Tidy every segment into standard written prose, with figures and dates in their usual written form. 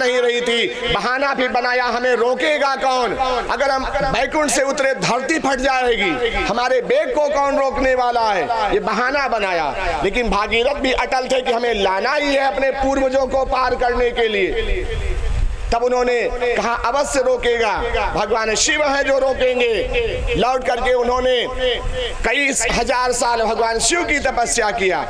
नहीं रही थी, बहाना भी बनाया, हमें रोकेगा कौन? अगर हम बैकुंठ से उतरे धरती फट जाएगी, हमारे बेग को कौन रोकने वाला है? ये बहाना बनाया। लेकिन भागीरथ भी अटल थे कि हमें लाना ही है अपने पूर्वजों को पार करने के लिए। तब उन्होंने कहा अवश्य रोकेगा, भगवान शिव है जो रोकेंगे। लौट करके उन्होंने कई हजार साल भगवान शिव की तपस्या किया।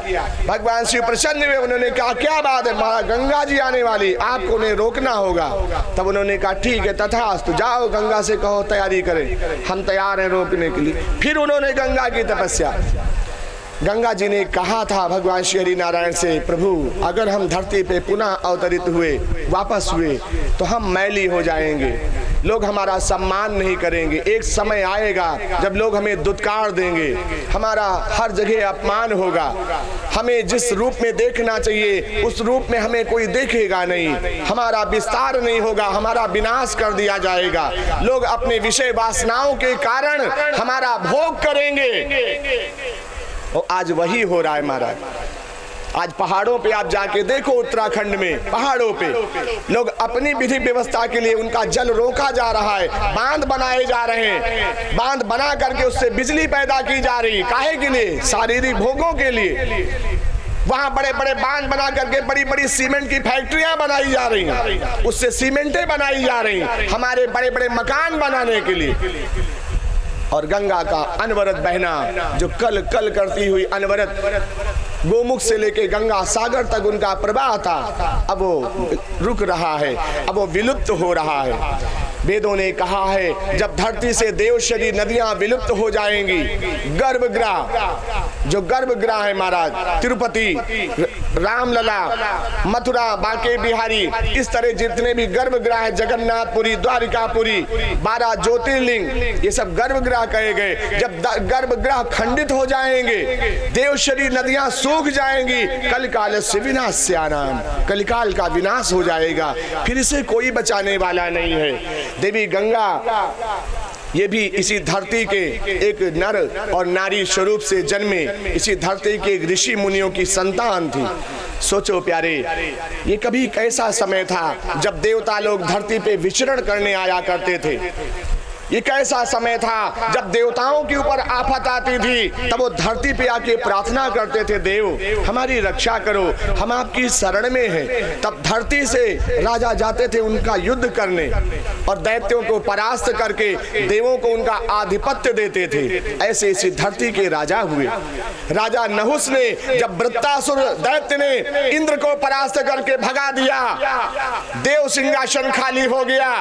भगवान शिव प्रसन्न हुए, उन्होंने कहा क्या बात है, माँ गंगा जी आने वाली, आपको उन्हें रोकना होगा। तब उन्होंने कहा ठीक है, तथास्तु, जाओ गंगा से कहो तैयारी करें, हम तैयार हैं रोकने के लिए। फिर उन्होंने गंगा की तपस्या। गंगा जी ने कहा था भगवान श्री नारायण से, प्रभु अगर हम धरती पे पुनः अवतरित हुए, वापस हुए, तो हम मैली हो जाएंगे, लोग हमारा सम्मान नहीं करेंगे। एक समय आएगा जब लोग हमें दुत्कार देंगे, हमारा हर जगह अपमान होगा, हमें जिस रूप में देखना चाहिए उस रूप में हमें कोई देखेगा नहीं, हमारा विस्तार नहीं होगा, हमारा विनाश कर दिया जाएगा, लोग अपने विषय वासनाओं के कारण हमारा भोग करेंगे। और आज वही हो रहा है महाराज। आज पहाड़ों पे आप जाके देखो, उत्तराखंड में पहाड़ों पे लोग अपनी विधि व्यवस्था के लिए उनका जल रोका जा रहा है, बांध बनाए जा रहे हैं, बांध बना करके उससे बिजली पैदा की जा रही। काहे के लिए? शारीरिक भोगों के लिए। वहां बड़े बड़े बांध बना करके बड़ी बड़ी सीमेंट की फैक्ट्रियां बनाई जा रही हैं, उससे सीमेंटें बनाई जा रही हैं हमारे बड़े बड़े मकान बनाने के लिए। और गंगा का अनवरत बहना, जो कल कल करती हुई अनवरत गोमुख से लेके गंगा सागर तक उनका प्रवाह था, अब वो रुक रहा है, अब वो विलुप्त हो रहा है। वेदों ने कहा है जब धरती से देवशरी नदियां विलुप्त हो जाएंगी, गर्भगृह, जो गर्भगृह है महाराज, तिरुपति, रामलला, मथुरा, बांके बिहारी, इस तरह जितने भी गर्भगृह है, जगन्नाथपुरी, द्वारिकापुरी, 12 ज्योतिर्लिंग, ये सब गर्भगृह कहे गए। जब गर्भगृह खंडित हो जाएंगे, देवशरी नदियां सूख जाएंगी, कलिकाल से विनाश्यानाम, कलिकाल का विनाश हो जाएगा, फिर इसे कोई बचाने वाला नहीं है। देवी गंगा ये भी इसी धरती के एक नर और नारी स्वरूप से जन्मे, इसी धरती के एक ऋषि मुनियों की संतान थी। सोचो प्यारे, ये कभी कैसा समय था जब देवता लोग धरती पे विचरण करने आया करते थे। ये कैसा समय था जब देवताओं के ऊपर आफत आती थी, तब वो धरती पे आके प्रार्थना करते थे, देव हमारी रक्षा करो, हम आपकी शरण में हैं। तब धरती से राजा जाते थे उनका युद्ध करने और दैत्यों को परास्त करके देवों को उनका आधिपत्य देते थे। ऐसे इसी धरती के राजा हुए। राजा नहुस ने जब वृत्तासुर दैत्य ने इंद्र को परास्त करके भगा दिया, देव सिंहासन खाली हो गया।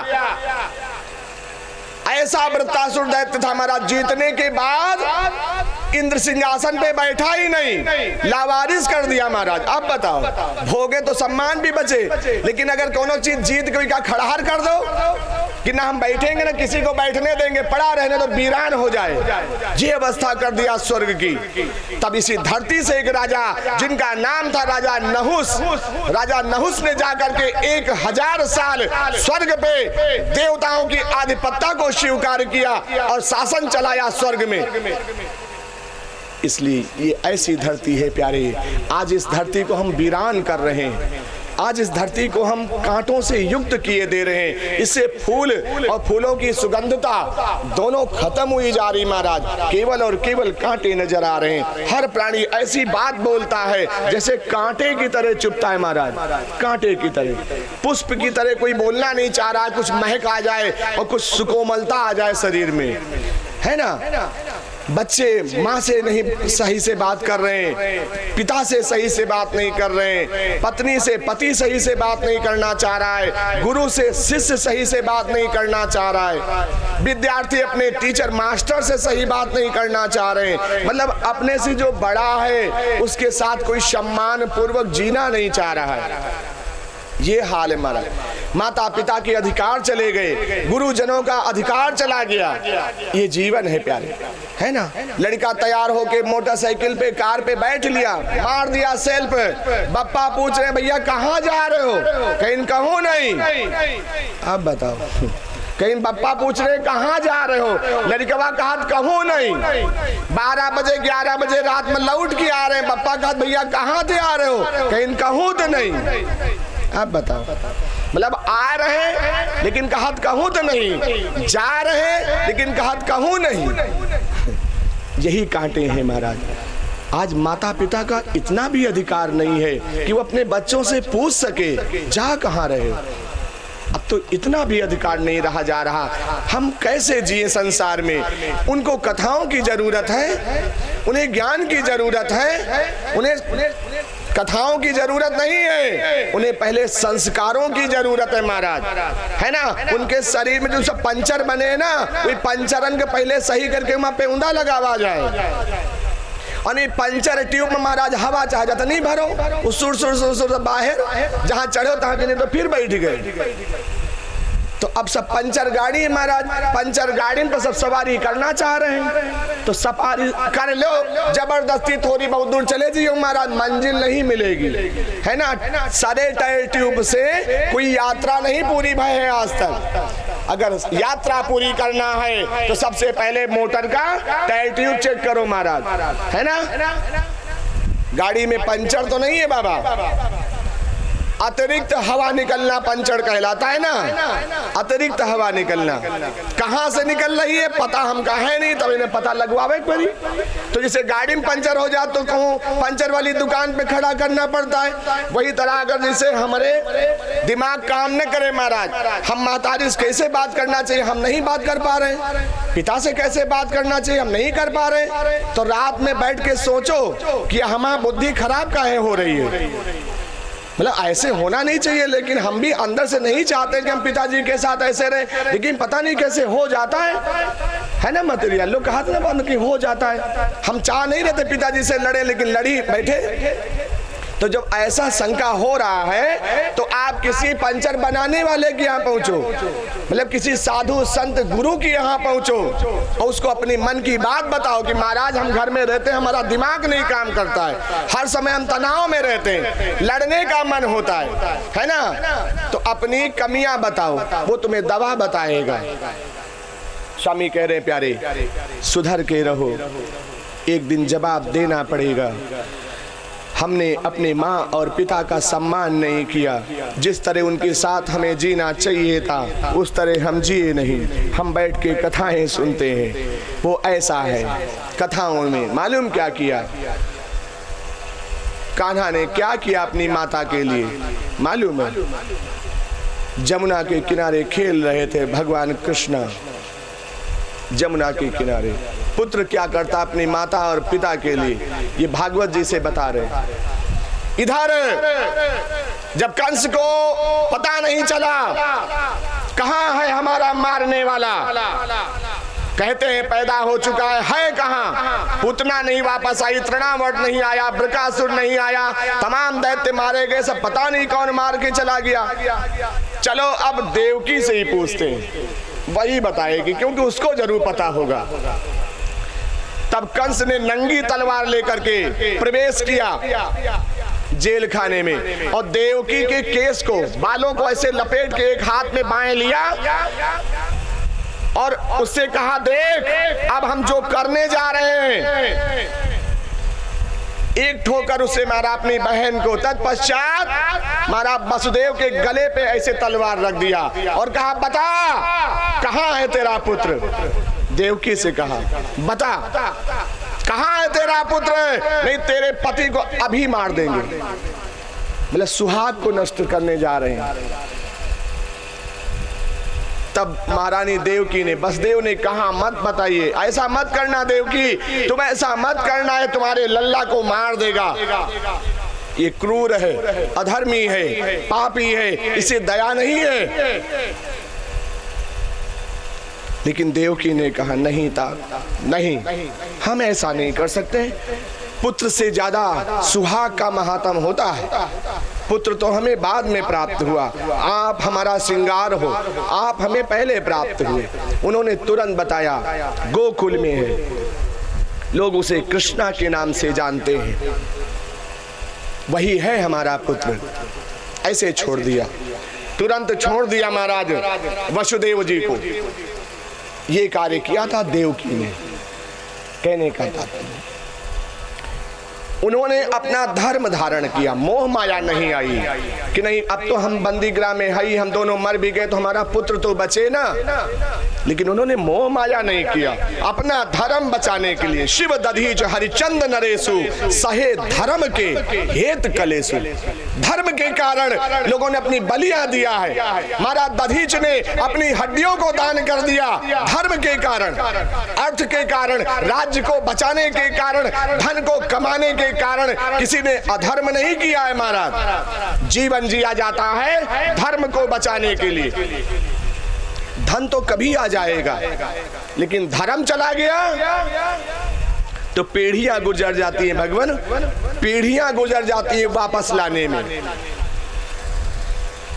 ऐसा वृत्तासुर दैत्य था महाराज, जीतने के बाद इंद्र सिंहासन पे बैठा ही नहीं, लावारिस कर दिया महाराज। अब बताओ, भोगे तो सम्मान भी बचे, लेकिन अगर कोनो चीज जीत कोई का खड़हार कर दो कि ना हम बैठेंगे ना किसी को बैठने देंगे, पड़ा रहने तो वीरान हो जाए, ये अवस्था कर दिया स्वर्ग की। तब इसी धरती से एक राजा जिनका नाम था राजा नहुस, राजा नहुस ने जाकर के 1000 साल स्वर्ग पे देवताओं की आधिपत्य को स्वीकार किया और शासन चलाया स्वर्ग में। इसलिए ये ऐसी धरती है प्यारे, आज इस धरती को हम वीरान कर रहे हैं, आज इस धरती को हम कांटों से युक्त किए दे रहे हैं। इससे फूल और फूलों की सुगंधता दोनों खत्म हुई जा रही महाराज, केवल और केवल कांटे नजर आ रहे हैं। हर प्राणी ऐसी बात बोलता है जैसे कांटे की तरह चुभता है महाराज, कांटे की तरह, पुष्प की तरह कोई बोलना नहीं चाह रहा, कुछ महक आ जाए और कुछ सुकोमलता आ जाए शरीर में, है ना। बच्चे माँ से नहीं सही से बात कर रहे हैं, पिता से सही से बात नहीं कर रहे हैं, पत्नी से पति सही से बात नहीं करना चाह रहा है, गुरु से शिष्य सही से बात नहीं करना चाह रहा है, विद्यार्थी अपने टीचर मास्टर से सही बात नहीं करना चाह रहे हैं। मतलब अपने से जो बड़ा है उसके साथ कोई सम्मान पूर्वक जीना नहीं चाह रहा है। ये हाल है महाराज। माता पिता के अधिकार चले गए, गुरुजनों का अधिकार चला गया। ये जीवन है प्यारे, है ना। लड़का तैयार होके मोटरसाइकिल पे कार पे बैठ लिया, मार दिया सेल्फ, बप्पा पूछ रहे भैया कहाँ जा रहे हो, कहीं कहूँ नहीं। अब बताओ, कहीं पप्पा पूछ रहे कहाँ जा रहे हो, लड़कवा कहा कहूँ नहीं। 12 बजे 11 बजे रात में लौट के आ रहे हैं, पप्पा कहा भैया कहाँ से आ रहे हो, कहीं कहूँ तो नहीं। अब बताओ, मतलब आ रहे लेकिन कहत कहूं तो नहीं, जा रहे लेकिन कहत कहूं नहीं। यही कांटे हैं महाराज। आज माता पिता का इतना भी अधिकार नहीं है कि वो अपने बच्चों से पूछ सके जा कहाँ रहे। अब तो इतना भी अधिकार नहीं रहा जा रहा। हम कैसे जिए संसार में? उनको कथाओं की जरूरत है, उन्हें ज्ञान की जरूरत है, उन्हें कथाओं की जरूरत नहीं है, उन्हें पहले संस्कारों की जरूरत है महाराज, है ना। उनके शरीर में जो सब पंचर बने हैं ना, वही पंचरन के पहले सही करके वहां पे उंदा लगावा जाए। और नहीं पंचर ट्यूब में महाराज हवा चाह जाता नहीं भरो, उस सुर सुर सुर सुर बाहर जहां चढ़ो तहां के नहीं तो फिर बैठ गए। तो अब सब पंचर गाड़ी है महाराज, पंचर गाड़ी पर सब सवारी करना चाह रहे हैं, तो सवारी कर लो जबरदस्ती, थोड़ी बहुत दूर चले जाइए महाराज, मंजिल नहीं मिलेगी, है ना। सारे टायर ट्यूब से कोई यात्रा नहीं पूरी भई है आज तक। अगर यात्रा पूरी करना है तो सबसे पहले मोटर का टायर ट्यूब चेक करो महाराज, है ना। गाड़ी में पंचर तो नहीं है बाबा, अतिरिक्त हवा निकलना पंचर कहलाता है ना। अतिरिक्त हवा निकलना कहाँ से निकल रही है पता हम कहा नहीं, तब इन्हें पता लगवावे पड़ी। तो जैसे गाड़ी में पंचर हो जाए तो कहूँ पंचर वाली दुकान पे खड़ा करना पड़ता है, वही तरह अगर जैसे हमारे दिमाग काम न करे महाराज, हम महतारी से कैसे बात करना चाहिए हम नहीं बात कर पा रहे, पिता से कैसे बात करना चाहिए हम नहीं कर पा रहे, तो रात में बैठ के सोचो कि हमारी बुद्धि खराब काहे हो रही है। मतलब ऐसे होना नहीं चाहिए, लेकिन हम भी अंदर से नहीं चाहते कि हम पिताजी के साथ ऐसे रहे, लेकिन पता नहीं कैसे हो जाता है ना। मटेरियल लोग कहा था ना कि हो जाता है। हम चाह नहीं रहते पिताजी से लड़े, लेकिन लड़ी बैठे। तो जब ऐसा शंका हो रहा है तो आप किसी पंचर बनाने वाले के यहाँ पहुंचो, मतलब किसी साधु संत गुरु के यहाँ पहुंचो और उसको अपनी मन की बात बताओ कि महाराज हम घर में रहते हैं, हमारा दिमाग नहीं काम करता है, हर समय हम तनाव में रहते हैं, लड़ने का मन होता है ना। तो अपनी कमियां बताओ, वो तुम्हें दवा बताएगा। स्वामी कह रहे प्यारे सुधर के रहो, एक दिन जवाब देना पड़ेगा। हमने अपने माँ और पिता का सम्मान नहीं किया, जिस तरह उनके साथ हमें जीना चाहिए था उस तरह हम जिए नहीं। हम बैठ के कथाएं सुनते हैं, वो ऐसा है। कथाओं में मालूम क्या किया कान्हा ने, क्या किया अपनी माता के लिए मालूम है? जमुना के किनारे खेल रहे थे भगवान कृष्ण, जमुना के किनारे पुत्र क्या करता अपनी माता और पिता के लिए, ये भागवत जी से बता रहे। इधर जब कंस को पता नहीं चला कहाँ है हमारा मारने वाला, कहते हैं पैदा हो चुका है कहाँ? पूतना नहीं वापस आई, तृणावर्त नहीं आया, बृकासुर नहीं आया, तमाम दैत्य मारे गए, सब पता नहीं कौन मार के चला गया। चलो अब देवकी से ही पूछते हैं, वही बताएगी क्योंकि उसको जरूर पता होगा। तब कंस ने नंगी तलवार लेकर के प्रवेश किया जेल खाने में और देवकी के केस को, बालों को ऐसे लपेट के एक हाथ में बाएं लिया और उससे कहा देख अब हम जो करने जा रहे हैं। एक ठोकर उसे मारा अपनी बहन को, तत्पश्चात मारा वसुदेव के गले पे ऐसे तलवार रख दिया और कहा बता कहाँ है तेरा पुत्र? देवकी से कहा बता कहाँ है तेरा पुत्र, नहीं तेरे पति को अभी मार देंगे। मतलब सुहाग को नष्ट करने जा रहे हैं। तब महारानी देवकी ने, वसुदेव ने कहा मत बताइए, ऐसा मत करना देवकी, तुम ऐसा मत करना है, तुम्हारे लल्ला को मार देगा। ये क्रूर है, अधर्मी है, पापी है, इसे दया नहीं है। लेकिन देवकी ने कहा नहीं था, नहीं हम ऐसा नहीं कर सकते। पुत्र से ज्यादा सुहाग का महात्म होता है। पुत्र तो हमें बाद में प्राप्त हुआ, आप हमारा श्रृंगार हो, आप हमें पहले प्राप्त हुए। उन्होंने तुरंत बताया गोकुल में है, लोग उसे कृष्णा के नाम से जानते हैं, वही है हमारा पुत्र। ऐसे छोड़ दिया, तुरंत छोड़ दिया महाराज वसुदेव जी को। ये कार्य किया था देवकी ने। कहने का तात्पर्य उन्होंने अपना धर्म धारण किया, मोह माया नहीं आई कि नहीं अब तो हम बंदीगृह में है, हम दोनों मर भी गए तो हमारा पुत्र तो बचे ना। लेकिन उन्होंने मोह माया नहीं किया, अपना धर्म बचाने के लिए। शिव दधीच हरिचंद नरेशु सहे धर्म के हेत कलेशु। धर्म के कारण लोगों ने अपनी बलियां दिया है। महाराज दधीच ने अपनी हड्डियों को दान कर दिया धर्म के कारण, अर्थ के कारण, राज्य को बचाने के कारण, धन को कमाने के कारण। किसी ने अधर्म नहीं किया है महाराज। जीवन जिया जाता है धर्म को बचाने के लिए। धन तो कभी आ जाएगा, लेकिन धर्म चला गया तो पीढ़ियां गुजर जाती हैं भगवान, पीढ़ियां गुजर जाती हैं वापस लाने में।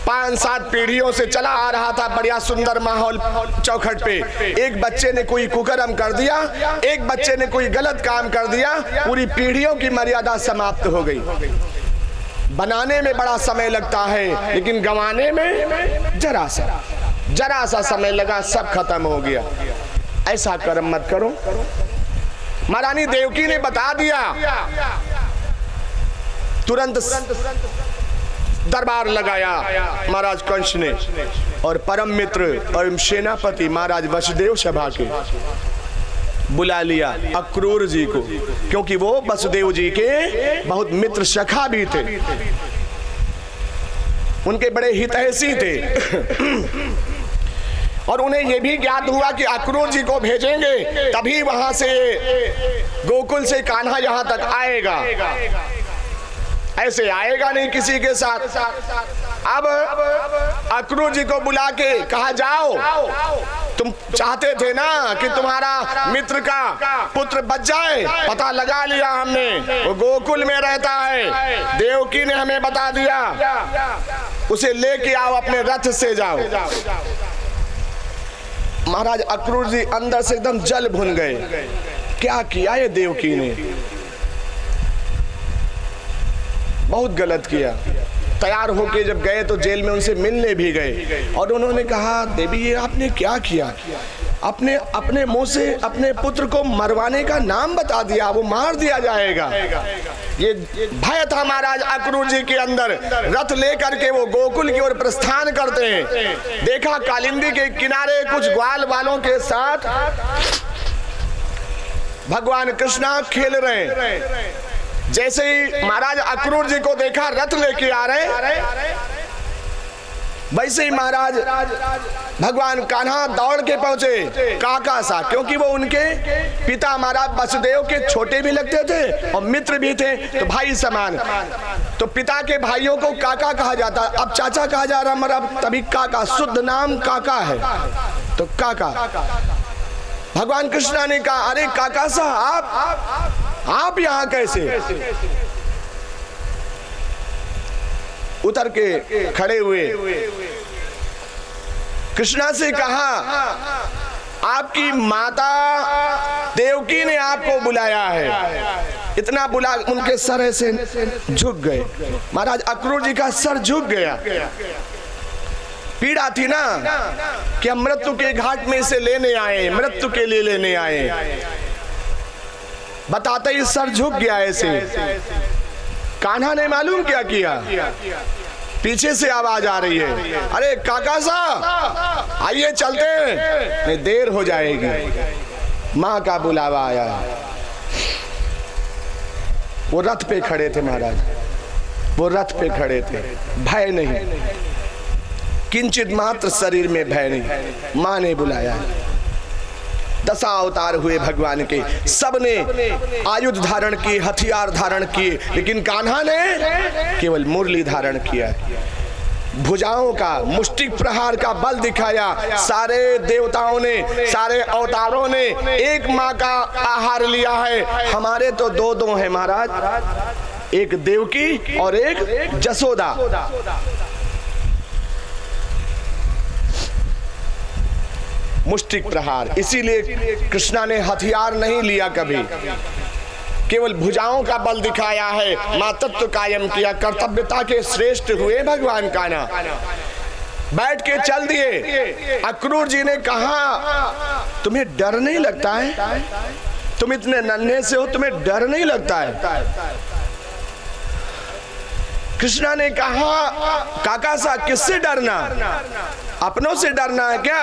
5-7 पीढ़ियों से चला आ रहा था बढ़िया सुंदर माहौल चौखट पे। एक बच्चे ने कोई कुकर्म कर दिया, एक बच्चे ने कोई गलत काम कर दिया, पूरी पीढ़ियों की मर्यादा समाप्त हो गई। बनाने में बड़ा समय लगता है, लेकिन गंवाने में जरा सा समय लगा, सब खत्म हो गया। ऐसा कर्म मत करो। महारानी देवकी ने बता दिया, तुरंत दरबार लगाया महाराज कंस ने, और परम मित्र और सेनापति महाराज वसुदेव सभा के बुला लिया अक्रूर जी को, क्योंकि वो वसुदेव जी के बहुत मित्र सखा भी थे, उनके बड़े हितैषी थे। और उन्हें यह भी ज्ञात हुआ कि अक्रूर जी को भेजेंगे तभी वहां से गोकुल से कान्हा यहां तक आएगा, ऐसे आएगा नहीं किसी के साथ। अब अक्रूर जी को बुला के कहा, जाओ, तुम चाहते थे ना कि तुम्हारा मित्र का पुत्र बच जाए, पता लगा लिया हमने, वो गोकुल में रहता है, देवकी ने हमें बता दिया, उसे लेके आओ, अपने रथ से जाओ। महाराज अक्रूर जी अंदर से एकदम जल भुन गए, क्या किया ये देवकी ने, बहुत गलत किया। तैयार होके जब गए तो जेल में उनसे मिलने भी गए, और उन्होंने कहा, देवी ये आपने क्या किया, अपने मुंह से अपने पुत्र को मरवाने का नाम बता दिया, वो मार दिया जाएगा। ये भय था महाराज अक्रूर जी के अंदर। रथ लेकर के वो गोकुल की ओर प्रस्थान करते हैं। देखा कालिंदी के किनारे कुछ ग्वाल वालों के साथ भगवान कृष्णा खेल रहे हैं। जैसे ही महाराज अक्रूर जी को देखा रथ लेके आ रहे, वैसे ही महाराज भगवान कान्हा दौड़ के पहुंचे काका सा, क्योंकि वो उनके पिता महाराज वसुदेव के छोटे भी लगते थे और मित्र भी थे, तो भाई समान। तो पिता के भाइयों को काका कहा जाता, अब चाचा कहा जा रहा, मगर अब तभी काका, शुद्ध नाम काका है, तो काका। भगवान कृष्णा ने कहा, अरे काका साहब आप यहाँ कैसे? उतर के खड़े हुए, कृष्णा से कहा, आपकी माता देवकी ने आपको बुलाया है। इतना बुला, उनके सर से झुक गए। महाराज अक्रूर जी का सर झुक गया। पीड़ा थी ना कि हम मृत्यु के घाट में से लेने आए, मृत्यु के लिए लेने आए। बताते ही सर झुक गया ऐसे। कान्हा ने मालूम क्या किया, पीछे से आवाज आ रही है, अरे काका साहब आइए चलते हैं, नहीं देर हो जाएगी। माँ का बुलावा आया। वो रथ पे खड़े थे महाराज, वो रथ पे खड़े थे, भय नहीं, किंचित मात्र शरीर में भय नहीं। माँ ने बुलाया। 10 अवतार हुए भगवान के, सबने आयुध धारण किए, हथियार धारण किए, लेकिन कान्हा ने केवल मुरली धारण किया। भुजाओं का, मुष्टिक प्रहार का बल दिखाया। सारे देवताओं ने, सारे अवतारों ने एक माँ का आहार लिया है। हमारे तो दो हैं महाराज, एक देवकी और एक जसोदा। मुष्टिक प्रहार, इसीलिए कृष्णा ने हथियार नहीं लिया कभी, केवल भुजाओं का बल दिखाया है। मां तत्व कायम किया, कर्तव्यता के श्रेष्ठ हुए भगवान कान्हा। बैठ के चल दिए। अक्रूर जी ने कहा, तुम्हें डर नहीं लगता है? तुम इतने नन्हे से हो, तुम्हें डर नहीं लगता है? कृष्णा ने कहा काका साहब किससे डरना, अपनों से डरना है क्या?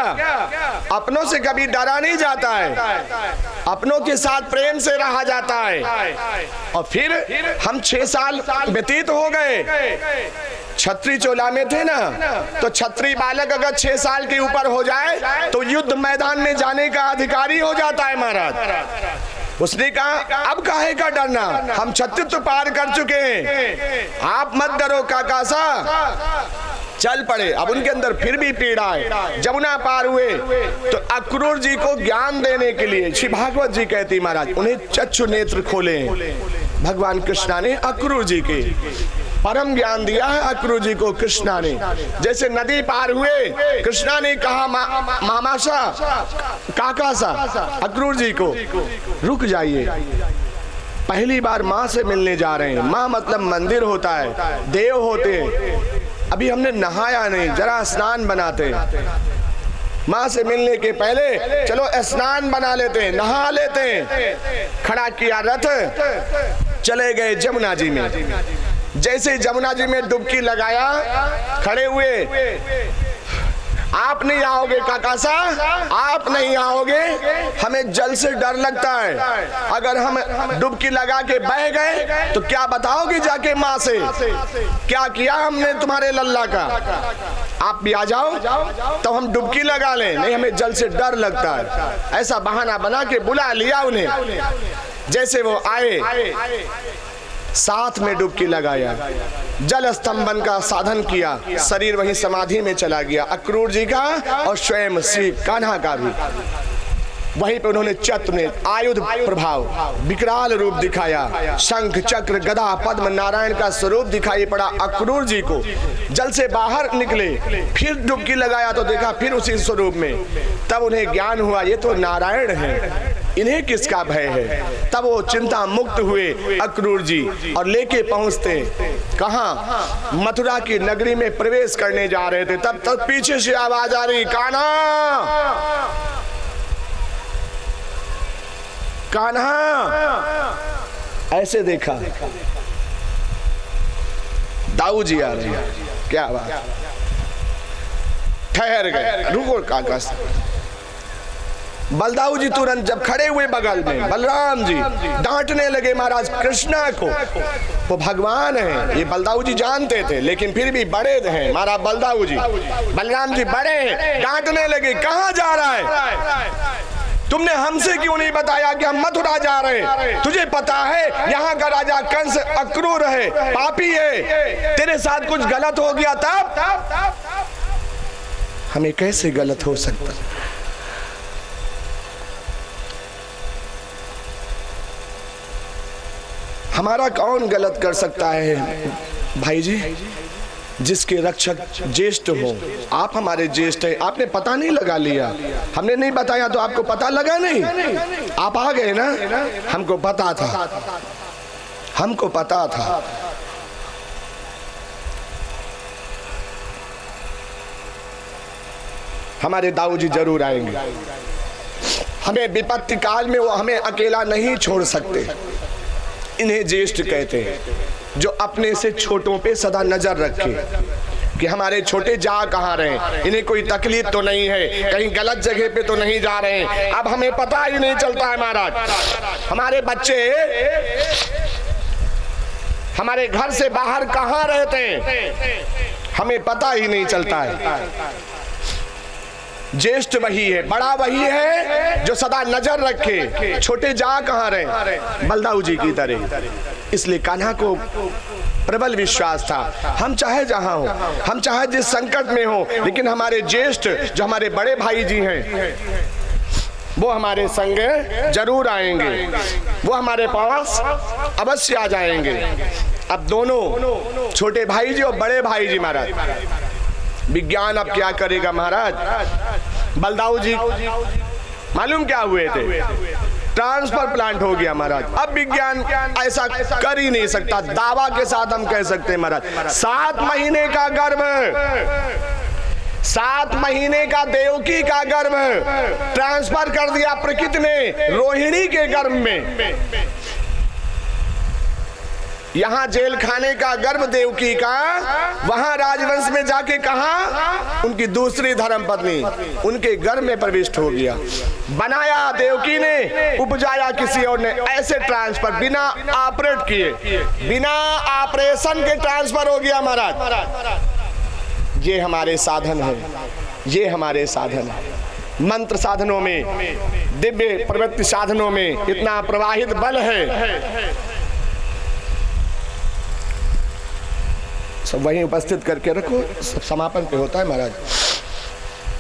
अपनों से कभी डरा नहीं जाता है, अपनों के साथ प्रेम से रहा जाता है। और फिर हम 6 साल व्यतीत हो गए, छत्री चोला में थे ना, तो छत्री बालक अगर 6 साल के ऊपर हो जाए तो युद्ध मैदान में जाने का अधिकारी हो जाता है महाराज। उसने कहा अब काहे का डरना, हम छत्री तो पार कर चुके हैं, आप मत डरो काका सा। चल पड़े। अब उनके अंदर फिर भी पीड़ा है। जमुना पार हुए तो अक्रूर जी को ज्ञान देने के लिए श्री भागवत जी कहती महाराज उन्हें चक्षु नेत्र खोले। भगवान कृष्णा ने अक्रूर जी के परम ज्ञान दिया है। अक्रूर जी को कृष्णा ने जैसे नदी पार हुए, कृष्णा ने कहा मामा सा, काका सा अक्रूर जी को रुक जाइए, पहली बार माँ से मिलने जा रहे हैं। माँ मतलब मंदिर होता है, देव होते हैं। अभी हमने नहाया नहीं, जरा स्नान बनाते। माँ से मिलने के पहले चलो स्नान बना लेते हैं, नहा लेते हैं। खड़ा किया रथ, चले गए जमुना जी में। जैसे जमुना जी में डुबकी लगाया, खड़े हुए, आप नहीं आओगे काका साहब, आप नहीं आओगे, हमें जल से डर लगता है। अगर हम डुबकी लगा के बह गए तो क्या बताओगे जाके माँ से, क्या किया हमने तुम्हारे लल्ला का, आप भी आ जाओ तो हम डुबकी लगा लें। नहीं, हमें जल से डर लगता है। ऐसा बहाना बना के बुला लिया उन्हें। जैसे वो आए, साथ में डुबकी लगाया, जल स्तंभन का साधन किया, शरीर वहीं समाधि में चला गया, अक्रूर जी का और स्वयं श्री कान्हा का भी। वहीं पे उन्होंने चत्र में आयुध प्रभाव विकराल रूप दिखाया, शंख चक्र गदा पद्म नारायण का स्वरूप दिखाई पड़ा अक्रूर जी को। जल से बाहर निकले, फिर डुबकी लगाया तो देखा फिर उसी स्वरूप में। तब उन्हें ज्ञान हुआ ये तो नारायण है, इन्हें किसका भय है। तब वो चिंता मुक्त हुए अक्रूर जी और लेके पहुंचते कहाँ, मथुरा की नगरी में प्रवेश करने जा रहे थे। तब तक पीछे से आवाज आ रही, कान्हा कान्हा। ऐसे देखा, दाऊ जी आ रहे, क्या बात, ठहर गए, रुको काका। बलदाऊ जी तुरंत जब खड़े हुए बगल में, बलराम जी डांटने लगे महाराज कृष्णा को। वो भगवान है, ये बलदाऊ जी जानते थे, लेकिन फिर भी बड़े हैं महाराज बलदाऊ जी। बलराम जी बड़े हैं, डांटने लगे, कहाँ जा रहा है, तुमने हमसे क्यों नहीं बताया कि हम मथुरा जा रहे हैं? तुझे पता है यहाँ का राजा कंस अक्रूर है, पापी है, तेरे साथ कुछ गलत हो गया तब? हमें कैसे गलत हो सकता? हमारा कौन गलत कर सकता है भाई जी? जिसके रक्षक ज्येष्ठ हो, आप हमारे ज्येष्ठ हैं, आपने पता नहीं लगा लिया, हमने नहीं बताया तो आपको पता लगा नहीं, आप आ गए ना। हमको पता था, हमको पता था। हमारे दाऊ जी जरूर आएंगे, हमें विपत्ति काल में वो हमें अकेला नहीं छोड़ सकते। इन्हें ज्येष्ठ कहते हैं, जो अपने से छोटों पे सदा नजर रखे कि हमारे छोटे जा कहाँ रहे, इन्हें कोई तकलीफ तो नहीं है, कहीं गलत जगह पे तो नहीं जा रहे हैं। अब हमें पता ही नहीं चलता है महाराज, हमारे बच्चे हमारे घर से बाहर कहाँ रहते हैं, हमें पता ही नहीं चलता है। ज्येष्ठ वही है, बड़ा वही है जो सदा नजर रखे, छोटे जा कहाँ रहे, बलदाऊ जी की तरह। इसलिए कान्हा को प्रबल विश्वास था, हम चाहे जहां हो, हम चाहे जिस संकट में हो, लेकिन हमारे ज्येष्ठ जो हमारे बड़े भाई जी हैं वो हमारे संग जरूर आएंगे, वो हमारे पास अवश्य आ जाएंगे। अब दोनों छोटे भाई जी और बड़े भाई जी महाराज, विज्ञान अब क्या करेगा महाराज? बलदाऊ जी मालूम क्या हुए थे, ट्रांसफर प्लांट हो गया महाराज। अब विज्ञान ऐसा कर ही नहीं सकता, दावा के साथ हम कह सकते हैं महाराज 7 महीने का गर्भ, 7 महीने का देवकी का गर्भ ट्रांसफर कर दिया प्रकृति ने रोहिणी के गर्भ में। यहाँ जेल खाने का गर्भ देवकी का, वहां राजवंश में जाके कहा उनकी दूसरी धर्म पत्नी उनके गर्भ में प्रविष्ट हो गया। बनाया देवकी ने, उपजाया किसी और ने। ऐसे ट्रांसफर बिना ऑपरेट किए, बिना ऑपरेशन के ट्रांसफर हो गया महाराज। ये हमारे साधन है, ये हमारे साधन है। मंत्र साधनों में, दिव्य प्रवृत्ति साधनों में इतना प्रवाहित बल है। सब वहीं उपस्थित करके रखो, सब समापन पे होता है महाराज।